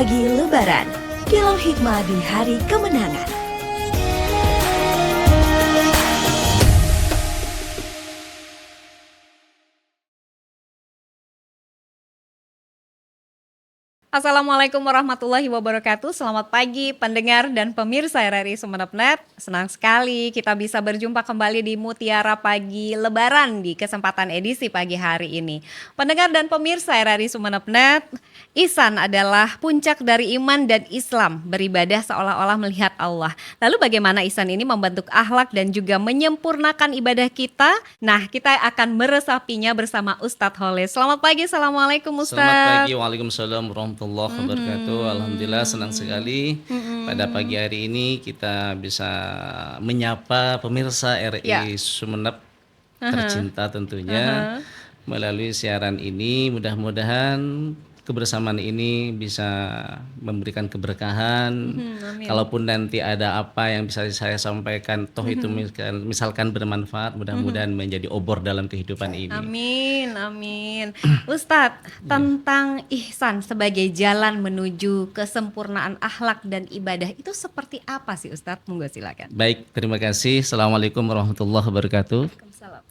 pagi Lebaran, Kilau Hikmah di hari kemenangan. Assalamualaikum warahmatullahi wabarakatuh. Selamat pagi pendengar dan pemirsa RRI Sumeneb.net. Senang sekali kita bisa berjumpa kembali di Mutiara Pagi Lebaran di kesempatan edisi pagi hari ini. Pendengar dan pemirsa RRI Sumeneb.net, ihsan adalah puncak dari iman dan Islam, beribadah seolah-olah melihat Allah. Lalu bagaimana ihsan ini membentuk akhlak dan juga menyempurnakan ibadah kita? Nah, kita akan meresapinya bersama Ustadz Holeh. Selamat pagi, Assalamualaikum Ustadz. Selamat pagi, waalaikumsalam warahmatullahi wabarakatuh. Alhamdulillah senang sekali pada pagi hari ini kita bisa menyapa pemirsa RRI Sumeneb tercinta tentunya melalui siaran ini. Mudah-mudahan kebersamaan ini bisa memberikan keberkahan. Kalaupun nanti ada apa yang bisa saya sampaikan, toh itu misalkan bermanfaat, mudah-mudahan menjadi obor dalam kehidupan ini. Amin, amin. Ustadz, tentang ihsan sebagai jalan menuju kesempurnaan akhlak dan ibadah itu seperti apa sih Ustadz? Monggo silakan. Baik, terima kasih. Assalamualaikum warahmatullahi wabarakatuh. Waalaikumsalam.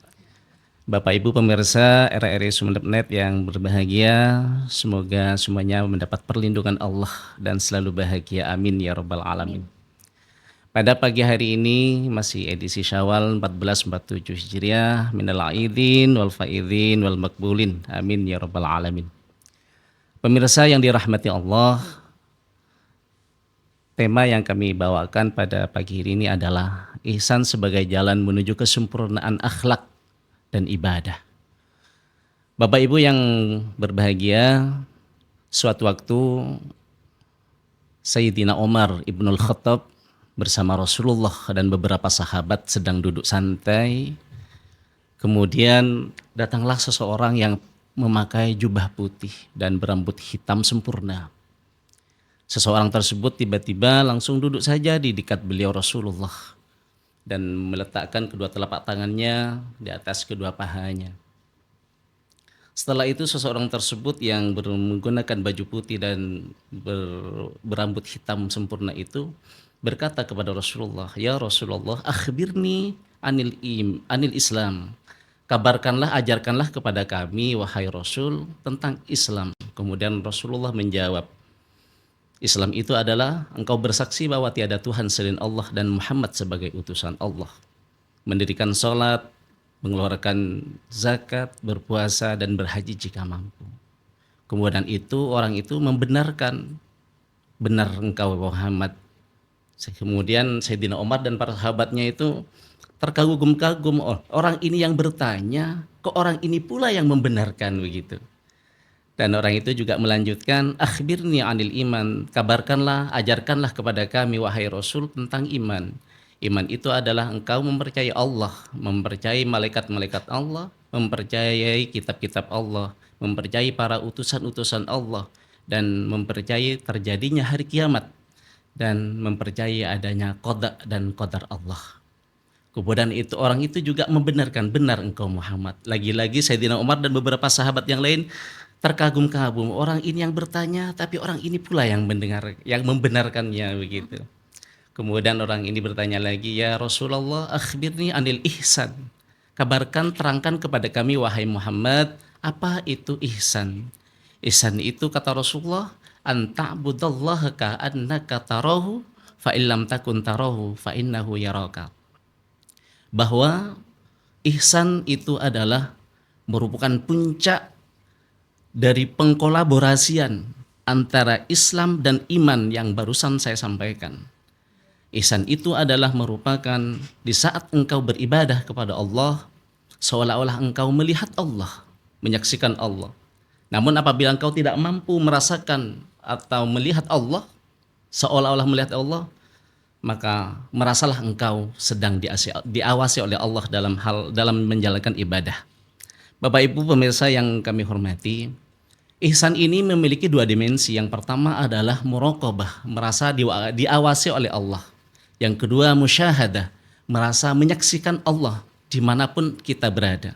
Bapak Ibu pemirsa RRI Sumeneb.net yang berbahagia, semoga semuanya mendapat perlindungan Allah dan selalu bahagia. Amin ya rabbal alamin. Pada pagi hari ini masih edisi Syawal 1447 Hijriah, minal aidin wal faidin wal makbulin. Amin ya rabbal alamin. Pemirsa yang dirahmati Allah, tema yang kami bawakan pada pagi hari ini adalah ihsan sebagai jalan menuju kesempurnaan akhlak dan ibadah. Bapak Ibu yang berbahagia, suatu waktu Sayyidina Umar Ibnul Khattab bersama Rasulullah dan beberapa sahabat sedang duduk santai. Kemudian datanglah seseorang yang memakai jubah putih dan berambut hitam sempurna. Seseorang tersebut tiba-tiba langsung duduk saja di dekat beliau Rasulullah dan meletakkan kedua telapak tangannya di atas kedua pahanya. Setelah itu seseorang tersebut yang menggunakan baju putih dan berambut hitam sempurna itu berkata kepada Rasulullah, "Ya Rasulullah, akhbirni anil Islam." Kabarkanlah, ajarkanlah kepada kami wahai Rasul tentang Islam. Kemudian Rasulullah menjawab, Islam itu adalah engkau bersaksi bahwa tiada Tuhan selain Allah dan Muhammad sebagai utusan Allah. Mendirikan sholat, mengeluarkan zakat, berpuasa, dan berhaji jika mampu. Kemudian orang itu membenarkan, benar engkau Muhammad. Kemudian Sayyidina Umar dan para sahabatnya itu terkagum-kagum, orang ini yang bertanya, kok orang ini pula yang membenarkan begitu. Dan orang itu juga melanjutkan, akhbirni anil iman, kabarkanlah, ajarkanlah kepada kami wahai Rasul tentang iman. Iman itu adalah engkau mempercayai Allah, mempercayai malaikat-malaikat Allah, mempercayai kitab-kitab Allah, mempercayai para utusan-utusan Allah, dan mempercayai terjadinya hari kiamat, dan mempercayai adanya qada dan qadar Allah. Kemudian orang itu juga membenarkan, benar engkau Muhammad. Lagi-lagi Sayyidina Umar dan beberapa sahabat yang lain terkagum-kagum, orang ini yang bertanya tapi orang ini pula yang mendengar, yang membenarkannya begitu. Kemudian orang ini bertanya lagi, ya Rasulullah, akhbirni anil ihsan. Kabarkan, terangkan kepada kami wahai Muhammad, apa itu ihsan? Ihsan itu kata Rasulullah, an ta'budallaha ka'annaka tarahu fa illam takun tarahu fa innahu yaraka. Bahwa ihsan itu adalah merupakan puncak dari pengkolaborasian antara Islam dan iman yang barusan saya sampaikan. Ihsan itu adalah merupakan di saat engkau beribadah kepada Allah, seolah-olah engkau melihat Allah, menyaksikan Allah. Namun apabila engkau tidak mampu merasakan atau melihat Allah, seolah-olah melihat Allah, maka merasalah engkau sedang diawasi oleh Allah dalam menjalankan ibadah. Bapak Ibu pemirsa yang kami hormati, ihsan ini memiliki dua dimensi. Yang pertama adalah muraqabah, merasa diawasi oleh Allah. Yang kedua musyahadah, merasa menyaksikan Allah dimanapun kita berada.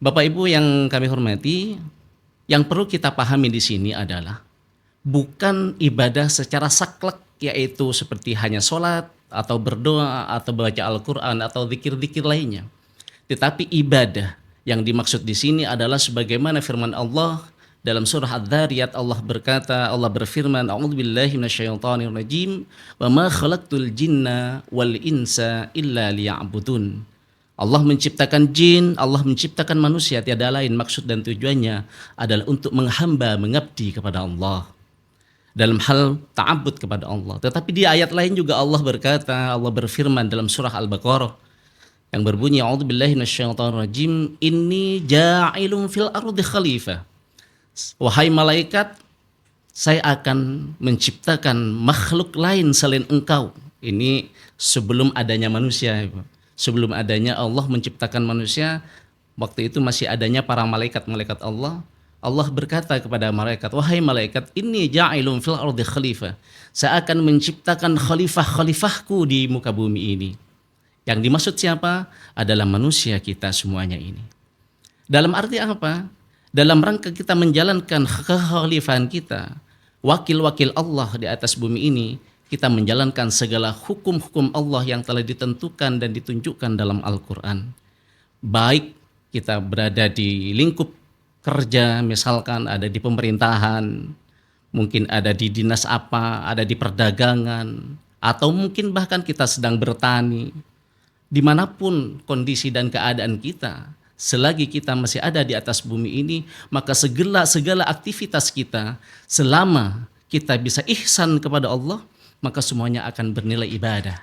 Bapak Ibu yang kami hormati, yang perlu kita pahami di sini adalah bukan ibadah secara saklek, yaitu seperti hanya sholat atau berdoa atau baca Al-Quran atau zikir-zikir lainnya. Tetapi ibadah yang dimaksud di sini adalah sebagaimana firman Allah dalam surah Adz-Dzariyat. Allah berkata, Allah berfirman, A'udzubillahi minasyaitonirrajim, wa ma khalaqtul jinna wal insa illa liya'budun. Allah menciptakan jin, Allah menciptakan manusia, tiada lain maksud dan tujuannya adalah untuk menghamba, mengabdi kepada Allah dalam hal ta'abbud kepada Allah. Tetapi di ayat lain juga Allah berkata, Allah berfirman dalam surah Al-Baqarah yang berbunyi, A'udzubillahi minasyaitonirrajim, inni ja'ilun fil ardi khalifah. Wahai malaikat, saya akan menciptakan makhluk lain selain engkau. Ini sebelum adanya manusia. Sebelum adanya Allah menciptakan manusia, waktu itu masih adanya para malaikat Allah. Allah berkata kepada malaikat, wahai malaikat, inni ja'ilun fil ardi khalifah. Saya akan menciptakan khalifah-khalifahku di muka bumi ini. Yang dimaksud siapa? Adalah manusia kita semuanya ini. Dalam arti apa? Dalam rangka kita menjalankan kekhalifahan kita, wakil-wakil Allah di atas bumi ini, kita menjalankan segala hukum-hukum Allah yang telah ditentukan dan ditunjukkan dalam Al-Quran. Baik kita berada di lingkup kerja, misalkan ada di pemerintahan, mungkin ada di dinas apa, ada di perdagangan, atau mungkin bahkan kita sedang bertani. Dimanapun kondisi dan keadaan kita, selagi kita masih ada di atas bumi ini, maka segala aktivitas kita, selama kita bisa ihsan kepada Allah, maka semuanya akan bernilai ibadah.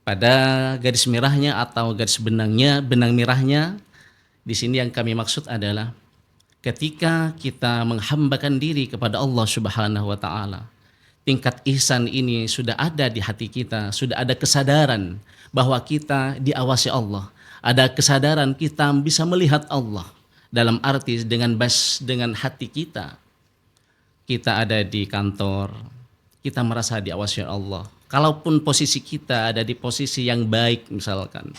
Pada garis merahnya atau garis benang merahnya, di sini yang kami maksud adalah ketika kita menghambakan diri kepada Allah Subhanahu wa taala, tingkat ihsan ini sudah ada di hati kita, sudah ada kesadaran bahwa kita diawasi Allah, ada kesadaran kita bisa melihat Allah, dalam arti dengan hati kita. Kita ada di kantor, kita merasa diawasi Allah. Kalaupun posisi kita ada di posisi yang baik misalkan,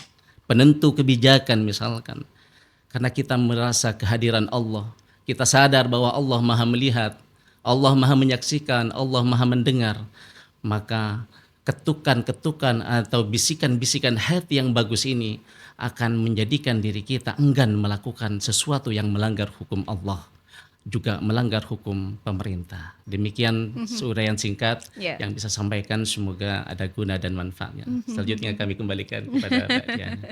penentu kebijakan misalkan, karena kita merasa kehadiran Allah, kita sadar bahwa Allah Maha melihat, Allah Maha menyaksikan, Allah Maha mendengar, maka ketukan-ketukan atau bisikan-bisikan hati yang bagus ini akan menjadikan diri kita enggan melakukan sesuatu yang melanggar hukum Allah, juga melanggar hukum pemerintah. Demikian uraian singkat yang bisa sampaikan, semoga ada guna dan manfaatnya. Selanjutnya kami kembalikan kepada Mbak Diana.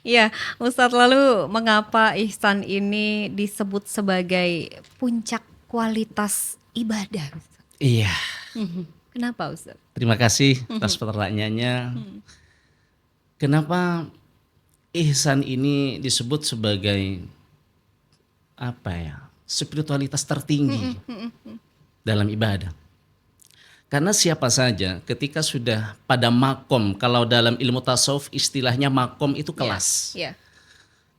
Iya, Ustadz, lalu mengapa ihsan ini disebut sebagai puncak kualitas ibadah? Iya. Kenapa, Ustadz? Terima kasih atas pertanyaannya. Kenapa ihsan ini disebut sebagai spiritualitas tertinggi dalam ibadah? Karena siapa saja ketika sudah pada makom, kalau dalam ilmu tasawuf istilahnya makom itu kelas.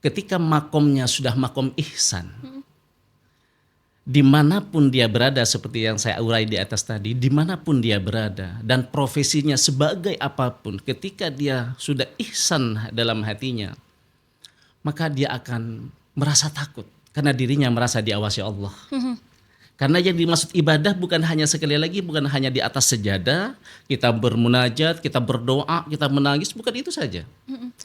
Ketika makomnya sudah makom ihsan, dimanapun dia berada, seperti yang saya urai di atas tadi, dimanapun dia berada dan profesinya sebagai apapun, ketika dia sudah ihsan dalam hatinya, maka dia akan merasa takut karena dirinya merasa diawasi Allah. Karena yang dimaksud ibadah bukan hanya, sekali lagi, bukan hanya di atas sejadah kita bermunajat, kita berdoa, kita menangis, bukan itu saja.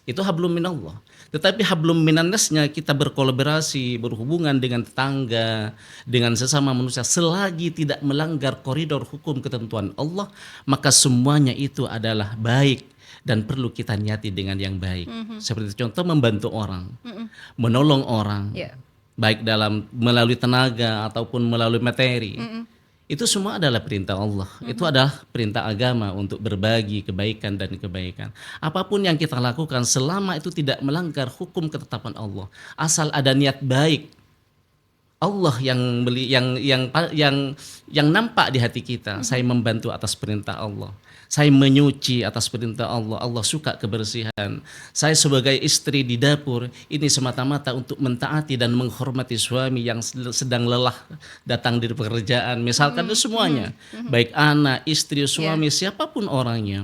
Itu hablum minallah. Tetapi hablum minannasnya kita berkolaborasi, berhubungan dengan tetangga, dengan sesama manusia, selagi tidak melanggar koridor hukum ketentuan Allah, maka semuanya itu adalah baik dan perlu kita niati dengan yang baik. Seperti contoh membantu orang, menolong orang. Baik dalam melalui tenaga ataupun melalui materi, itu semua adalah perintah Allah. Itu adalah perintah agama untuk berbagi kebaikan dan kebaikan. Apapun yang kita lakukan selama itu tidak melanggar hukum ketetapan Allah, asal ada niat baik, Allah yang nampak di hati kita. Saya membantu atas perintah Allah, saya menyuci atas perintah Allah, Allah suka kebersihan. Saya sebagai istri di dapur ini semata-mata untuk mentaati dan menghormati suami yang sedang lelah datang dari pekerjaan. Misalkan itu semuanya, baik anak, istri, suami, siapapun orangnya.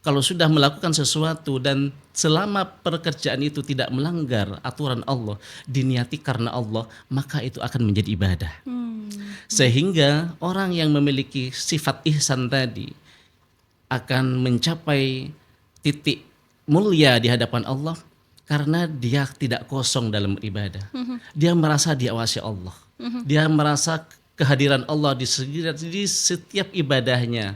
Kalau sudah melakukan sesuatu dan selama pekerjaan itu tidak melanggar aturan Allah, diniati karena Allah, maka itu akan menjadi ibadah. Sehingga orang yang memiliki sifat ihsan tadi akan mencapai titik mulia di hadapan Allah karena dia tidak kosong dalam ibadah. Dia merasa diawasi Allah. Dia merasa kehadiran Allah di setiap ibadahnya.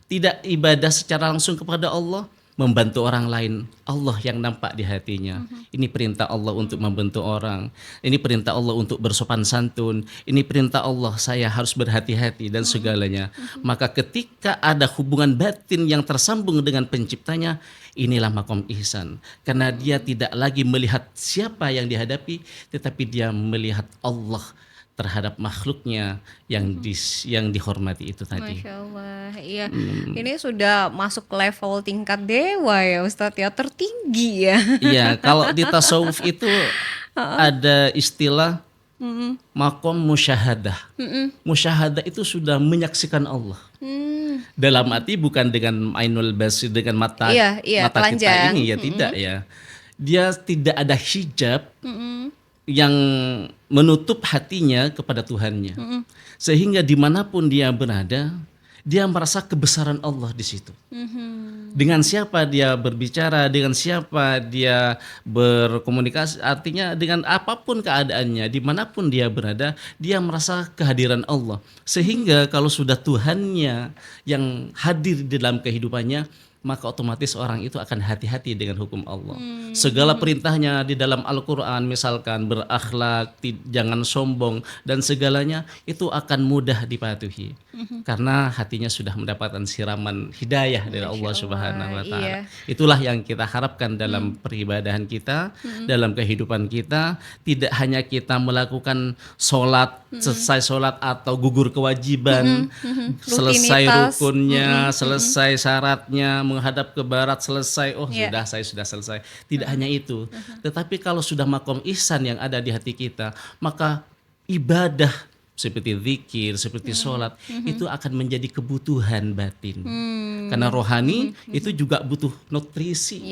Tidak ibadah secara langsung kepada Allah, membantu orang lain, Allah yang nampak di hatinya. Ini perintah Allah untuk membantu orang. Ini perintah Allah untuk bersopan santun. Ini perintah Allah, saya harus berhati-hati dan segalanya. Maka ketika ada hubungan batin yang tersambung dengan penciptanya, inilah makom ihsan. Karena dia tidak lagi melihat siapa yang dihadapi, tetapi dia melihat Allah terhadap makhluknya yang dihormati itu tadi. Masya Allah, iya. Ini sudah masuk level tingkat dewa ya Ustadz ya, tertinggi ya. Iya, kalau di tasawuf itu ada istilah makom musyahadah. Musyahadah itu sudah menyaksikan Allah. Dalam arti bukan dengan ainul basir, dengan mata Iya, mata kita telanjang. ini ya, tidak ya. Dia tidak ada hijab yang menutup hatinya kepada Tuhannya. Sehingga dimanapun dia berada, dia merasa kebesaran Allah di situ. Dengan siapa dia berbicara, dengan siapa dia berkomunikasi, artinya dengan apapun keadaannya, dimanapun dia berada, dia merasa kehadiran Allah. Sehingga kalau sudah Tuhannya yang hadir di dalam kehidupannya, maka otomatis orang itu akan hati-hati dengan hukum Allah. Segala perintahnya di dalam Al-Quran, misalkan berakhlak, jangan sombong, dan segalanya itu akan mudah dipatuhi. Karena hatinya sudah mendapatkan siraman hidayah dari Allah Subhanahu wa Ta'ala. Itulah yang kita harapkan dalam peribadahan kita, dalam kehidupan kita. Tidak hanya kita melakukan sholat, selesai sholat atau gugur kewajiban, selesai rukunnya, selesai syaratnya, menghadap ke barat, selesai, saya sudah selesai. Tidak hanya itu, tetapi kalau sudah makom ihsan yang ada di hati kita, maka ibadah seperti zikir, seperti sholat, itu akan menjadi kebutuhan batin. Karena rohani itu juga butuh nutrisi,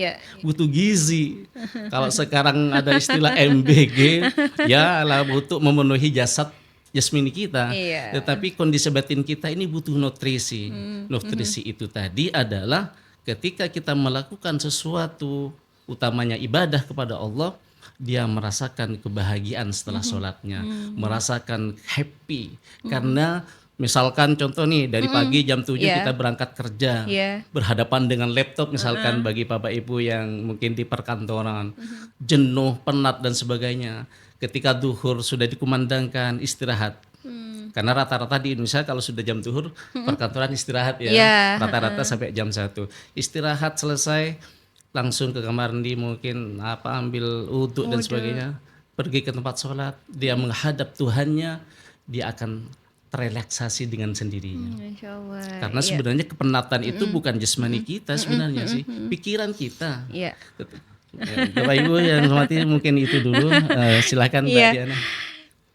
butuh gizi. Kalau sekarang ada istilah MBG, ya lah untuk memenuhi jasmani kita. Tetapi kondisi batin kita ini butuh nutrisi. Nutrisi itu tadi adalah ketika kita melakukan sesuatu, utamanya ibadah kepada Allah, dia merasakan kebahagiaan setelah sholatnya, merasakan happy. Karena misalkan contoh nih, dari pagi jam 7 kita berangkat kerja, berhadapan dengan laptop misalkan bagi Bapak Ibu yang mungkin di perkantoran, jenuh, penat dan sebagainya. Ketika duhur sudah dikumandangkan, istirahat. Karena rata-rata di Indonesia kalau sudah jam duhur, perkantoran istirahat ya, rata-rata sampai jam 1. Istirahat selesai, langsung ke kamar mandi, mungkin ambil wudhu dan sebagainya, pergi ke tempat sholat, dia menghadap Tuhannya, dia akan terrelaksasi dengan sendirinya. Karena sebenarnya kepenatan itu bukan jasmani kita sebenarnya sih, pikiran kita. Bapak Ibu yang hormati, mungkin itu dulu. Silakan Mbak Diana.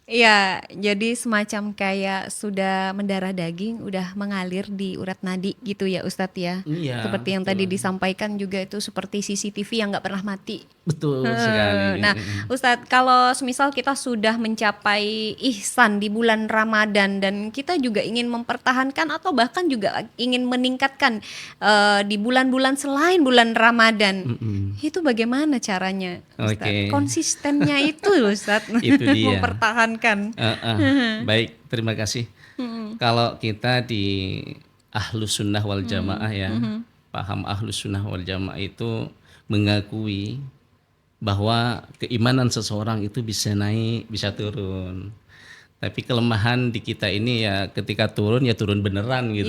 Iya, jadi semacam kayak sudah mendarah daging, udah mengalir di urat nadi gitu ya Ustadz ya. Seperti yang tadi disampaikan juga, itu seperti CCTV yang nggak pernah mati. Betul sekali. Nah Ustadz, kalau semisal kita sudah mencapai ihsan di bulan Ramadan dan kita juga ingin mempertahankan atau bahkan juga ingin meningkatkan di bulan-bulan selain bulan Ramadan, itu bagaimana caranya Ustadz? Konsistennya itu Ustadz. Itu dia. Mempertahankan. Baik, terima kasih. Kalau kita di Ahlus Sunnah wal Jamaah ya, paham Ahlus Sunnah wal Jamaah itu mengakui bahwa keimanan seseorang itu bisa naik, bisa turun. Tapi kelemahan di kita ini ya ketika turun ya turun beneran gitu.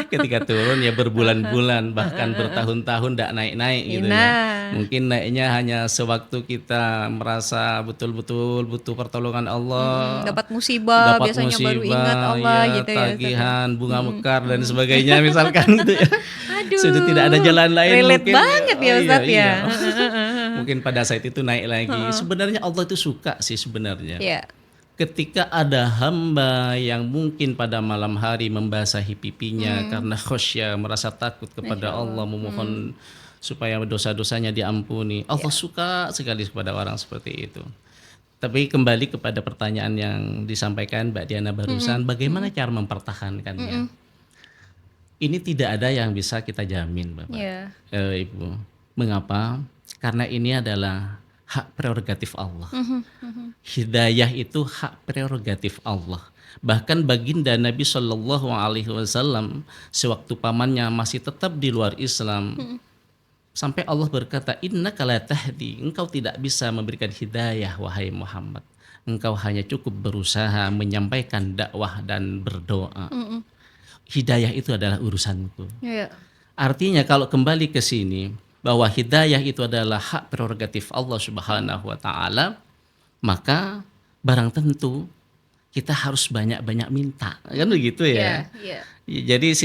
Ketika turun ya berbulan-bulan bahkan bertahun-tahun tidak naik-naik gitu ya. Mungkin naiknya hanya sewaktu kita merasa betul-betul butuh pertolongan Allah. Dapat musibah, biasanya baru ingat Allah gitu ya. Tagihan, bunga mekar dan sebagainya misalkan gitu ya. Sudah tidak ada jalan lain. Relate mungkin, banget ya Ustadz ya. Mungkin pada saat itu naik lagi. Sebenarnya Allah itu suka sih sebenarnya. Ketika ada hamba yang mungkin pada malam hari membasahi pipinya karena khosyah, merasa takut kepada Allah, memohon supaya dosa-dosanya diampuni. Allah suka sekali kepada orang seperti itu. Tapi kembali kepada pertanyaan yang disampaikan Mbak Diana barusan, bagaimana cara mempertahankannya? Ini tidak ada yang bisa kita jamin, Bapak, Iya. Ibu. Mengapa? Karena ini adalah hak prerogatif Allah. Hidayah itu hak prerogatif Allah. Bahkan baginda Nabi Shallallahu Alaihi Wasallam sewaktu pamannya masih tetap di luar Islam, sampai Allah berkata, innaka la tahdi, engkau tidak bisa memberikan hidayah wahai Muhammad. Engkau hanya cukup berusaha menyampaikan dakwah dan berdoa. Hidayah itu adalah urusanku. Iya. Artinya kalau kembali ke sini bahwa hidayah itu adalah hak prerogatif Allah Subhanahu wa taala, maka barang tentu kita harus banyak-banyak minta. Kan begitu ya. Iya. Jadi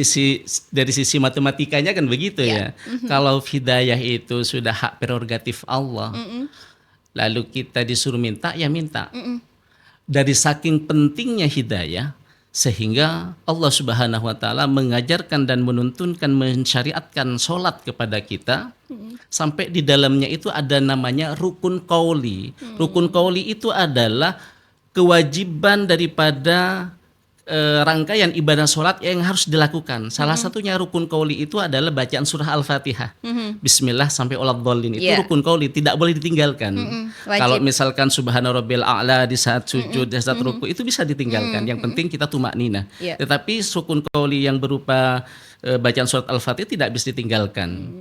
dari sisi matematikanya kan begitu ya. Kalau hidayah itu sudah hak prerogatif Allah, lalu kita disuruh minta, ya minta. Dari saking pentingnya hidayah, sehingga Allah Subhanahu wa taala mengajarkan dan menuntunkan, mensyariatkan sholat kepada kita, sampai di dalamnya itu ada namanya rukun qauli. Rukun qauli itu adalah kewajiban daripada rangkaian ibadah sholat yang harus dilakukan. Salah satunya rukun qauli itu adalah bacaan surah Al-Fatihah. Bismillah sampai waladhdallin. Itu rukun qauli, tidak boleh ditinggalkan. Kalau misalkan subhana rabbil a'la di saat sujud, di saat ruku, itu bisa ditinggalkan. Yang penting kita tumakninah. Tetapi rukun qauli yang berupa bacaan surat Al-Fatihah tidak bisa ditinggalkan.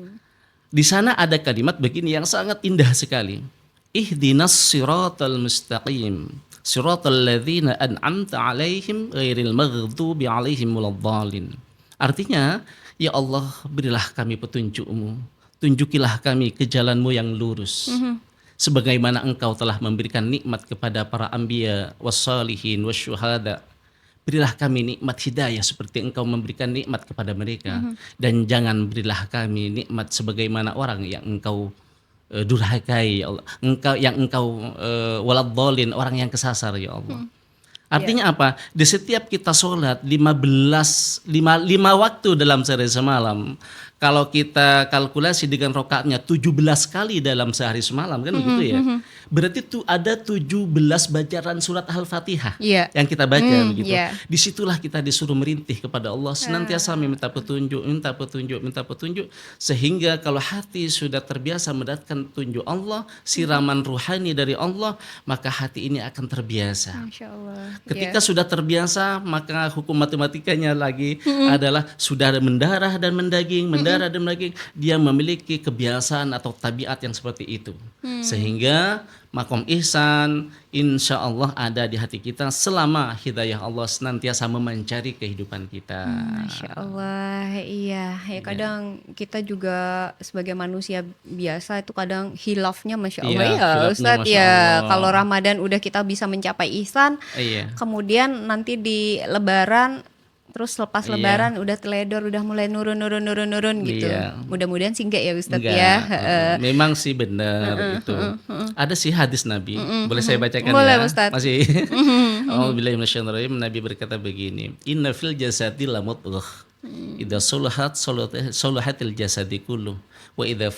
Di sana ada kalimat begini yang sangat indah sekali. Ihdinas siratal mustaqim. Siratal ladzina an'amta 'alaihim ghairil maghdubi 'alaihim waladdallin. Artinya, ya Allah, berilah kami petunjuk-Mu. Tunjukilah kami ke jalan-Mu yang lurus. Sebagaimana Engkau telah memberikan nikmat kepada para anbiya wassalihin wasyuhada. Berilah kami nikmat hidayah seperti Engkau memberikan nikmat kepada mereka. Dan jangan berilah kami nikmat sebagaimana orang yang Engkau durhakai, ya Allah. Engkau waladhdallin, orang yang kesasar, ya Allah. Artinya apa? Di setiap kita sholat 5 waktu dalam sehari semalam, kalau kita kalkulasi dengan rakaatnya 17 kali dalam sehari semalam, kan begitu ya. Berarti itu ada 17 bacaan surat Al-Fatihah yang kita baca begitu. Disitulah kita disuruh merintih kepada Allah, senantiasa meminta petunjuk, sehingga kalau hati sudah terbiasa mendapatkan petunjuk Allah, siraman ruhani dari Allah, maka hati ini akan terbiasa. Masya Allah. Ketika sudah terbiasa, maka hukum matematikanya lagi adalah sudah mendarah dan mendaging, dia memiliki kebiasaan atau tabiat yang seperti itu. Sehingga makom ihsan insya Allah ada di hati kita selama hidayah Allah senantiasa memencari kehidupan kita. Masya Allah, iya. Ya kadang kita juga sebagai manusia biasa itu kadang hilafnya Masya Allah ya Ustadz ya. Kalau Ramadan udah kita bisa mencapai ihsan, kemudian nanti di Lebaran, terus lepas Lebaran udah teledor, udah mulai nurun gitu. Mudah-mudahan sih enggak ya Ustadz ya. Memang sih benar gitu. Ada sih hadis Nabi. Boleh saya bacakan? Boleh, ya? Ustadz. Masih. A'udzubillahi minasyaitonir rajim. Nabi berkata begini, Inna fil jasadi lamudghah. Idza solahatil jasadi kullu wa idza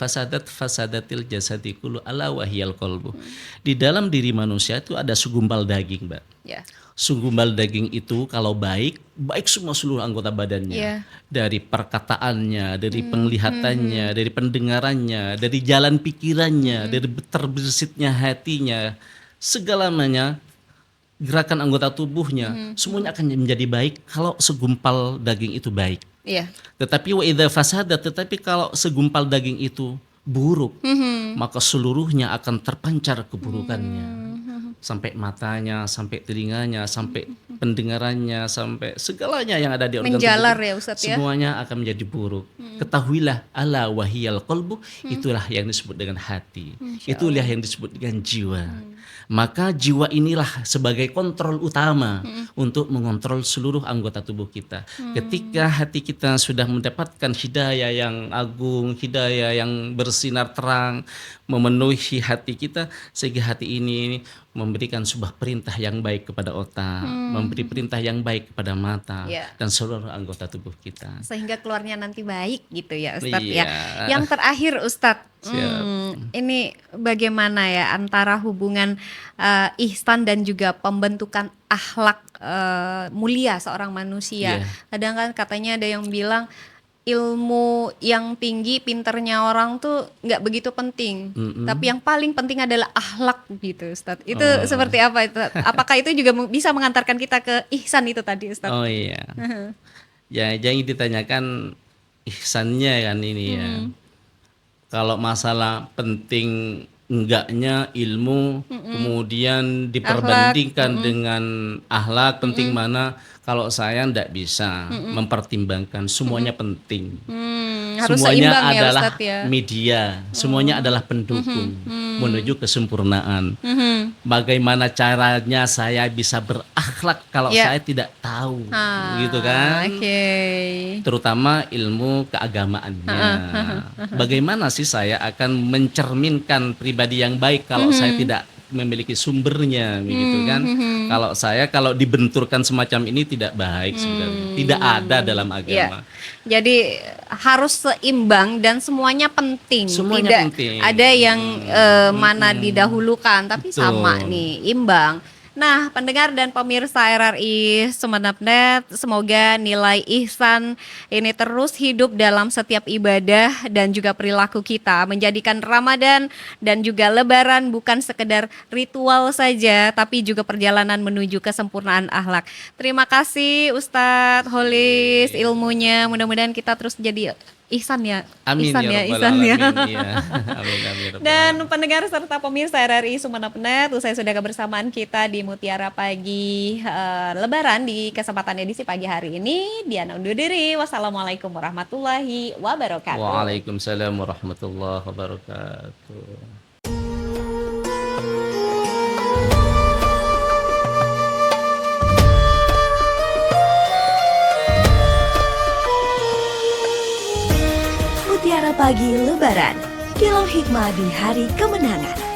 fasadatil jasadi kullu ala wahiyal qalbu. Di dalam diri manusia itu ada segumpal daging, Mbak. Segumpal daging itu kalau baik semua seluruh anggota badannya. Dari perkataannya, dari penglihatannya, dari pendengarannya, dari jalan pikirannya, dari terbersitnya hatinya, segalanya, gerakan anggota tubuhnya, semuanya akan menjadi baik kalau segumpal daging itu baik. Tetapi wa idza fasadat, tetapi kalau segumpal daging itu buruk, maka seluruhnya akan terpancar keburukannya. Sampai matanya, sampai telinganya, sampai pendengarannya, sampai segalanya yang ada di organ menjalar tubuh, ya Ustadz ya. semuanya akan menjadi buruk. Ketahuilah ala wahiyal qalbu, itulah yang disebut dengan hati. Itulah yang disebut dengan jiwa. Maka jiwa inilah sebagai kontrol utama untuk mengontrol seluruh anggota tubuh kita. Ketika hati kita sudah mendapatkan hidayah yang agung, hidayah yang bersinar terang, memenuhi hati kita sehingga hati ini memberikan sebuah perintah yang baik kepada otak, memberi perintah yang baik kepada mata Ya. dan seluruh anggota tubuh kita. Sehingga keluarnya nanti baik gitu ya Ustadz ya. Iya. Yang terakhir Ustadz, Siap. ini bagaimana ya antara hubungan ihsan dan juga pembentukan akhlak mulia seorang manusia. Iya. Kadang kan katanya ada yang bilang ilmu yang tinggi, pinternya orang tuh nggak begitu penting. Tapi yang paling penting adalah akhlak gitu Ustadz. Itu seperti apa itu? Apakah itu juga bisa mengantarkan kita ke ihsan itu tadi Ustadz? Oh iya. Ya, jangan ditanyakan ihsannya kan ini ya. Kalau masalah penting enggaknya ilmu, kemudian diperbandingkan dengan akhlak penting mana? Kalau saya enggak bisa mempertimbangkan, semuanya penting. Harus Semuanya seimbang ya adalah Ustadz ya. media, semuanya adalah pendukung menuju kesempurnaan. Bagaimana caranya saya bisa berakhlak kalau Ya. saya tidak tahu, gitu kan? Oke. Terutama ilmu keagamaannya. Bagaimana sih saya akan mencerminkan pribadi yang baik kalau saya tidak memiliki sumbernya, begitu kan? Kalau dibenturkan semacam ini tidak baik sebenarnya. Tidak ada dalam agama. Jadi harus seimbang dan semuanya penting. Semuanya Tidak penting. ada yang mana didahulukan, tapi Betul. sama nih, imbang. Nah, pendengar dan pemirsa RRI Sumeneb.net, semoga nilai ihsan ini terus hidup dalam setiap ibadah dan juga perilaku kita, menjadikan Ramadan dan juga Lebaran bukan sekedar ritual saja, tapi juga perjalanan menuju kesempurnaan akhlak. Terima kasih Ustadz Holis ilmunya, mudah-mudahan kita terus jadi ihsan ya. Amin ihsan ya rabbal ihsan ya. alamin. Iya. Amin amin rabbal Dan alamin. pendengar serta pemirsa RRI Sumeneb.net, usai sudah kebersamaan kita di Mutiara Pagi Lebaran di kesempatan edisi pagi hari ini, Diana undur diri. Wassalamualaikum warahmatullahi wabarakatuh. Waalaikumsalam warahmatullahi wabarakatuh. Mutiara Pagi Lebaran, kilau hikmah di hari kemenangan.